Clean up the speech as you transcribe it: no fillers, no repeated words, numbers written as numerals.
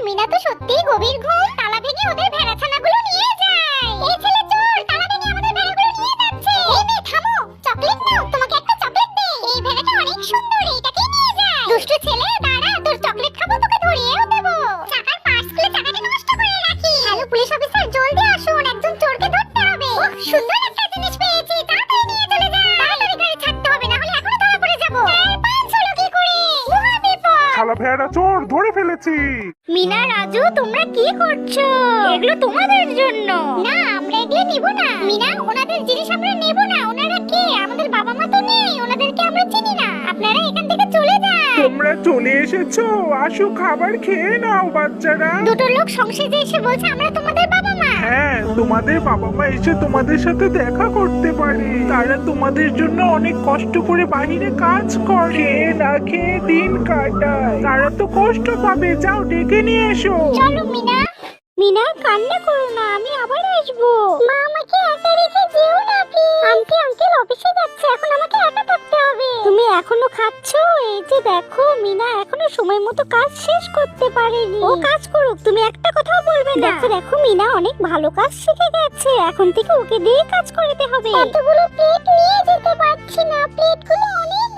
মিনা তো সত্যিই গভীর ঘুম। তালা ভেঙে ওদের ভেড়াছানাগুলো নিয়ে যায়। এই ছেলে চোর, তালা ভেঙে আমাদের ভেড়াগুলো নিয়ে যাচ্ছে। এই মেয়ে থামো, চকলেট নাও, তোমাকে একটা চকলেট দে। এই ভেড়াটা অনেক সুন্দর, এটাকেই নিয়ে যায়। দুষ্টু ছেলে, দাঁড়া, তোর চকলেট খাবো, তোকে ধরিয়েও দেবো। চাকার পার্টস খুলে চাকাটা নষ্ট করে রাখি। হ্যালো পুলিশ অফিসার, জলদি আসুন, একজন চোরকে ধরতে হবে। ওহ, সুন্দর একটা জিনিস পেয়েছি, তাড়াতাড়ি নিয়ে চলে যাও। তাড়াতাড়ি গাড়ি ছাড়তে হবে, না হলে এখনো ধরা পড়ে যাবো। পাঁচ হলো কি করে? মহা বিপদ। শালা ভেড়া চোর ধরে ফেলেছি। মিনা, রাজু, তোমরা কি করছো? এগুলো তোমাদের জন্য। না, আমরা এগুলো নিব না। মিনা, ওনাদের জিনিস আমরা নেব না। ওনারা কে? আমাদের বাবা মা তো নেই, ওনাদেরকে আমরা চিনি না। আপনারা এখান থেকে চলে যান। তোমরা চলে এসেছো, আসো খাবার খেয়ে নাও বাচ্চারা। দুটো লোক সংসদে এসে বলছে আমরা তোমাদের বাবা মা। হ্যাঁ, তোমাদের বাবা মা এসে তোমাদের সাথে দেখা করতে পারে। তারা তোমাদের জন্য অনেক কষ্ট করে বাইরে কাজ করে, না খেয়ে দিন কাটায়। তারা তো কষ্ট পাবে, যাও ডেকে নিয়ে এসো। চলো মিনা। মিনা, কান্না করো না, আমি আবার আসবো। মা, আমাকে একা রেখে যেও না প্লিজ। আঙ্কেল অফিসে যাচ্ছে, এখন আমাকে একা থাকতে হবে। তুমি এখনো খাচ্ছো? এই যে দেখো, মিনা এখনো সময় মতো কাজ শেষ করতে পারেনি। ও কাজ করুক, তুমি একটা কথাও বলবে না। দেখো দেখো, মিনা অনেক ভালো কাজ শিখে গেছে, এখন থেকে ওকে দিয়ে কাজ করাতে হবে। এতগুলো প্লেট নিয়ে যেতে পারছি না, প্লেটগুলো অনেক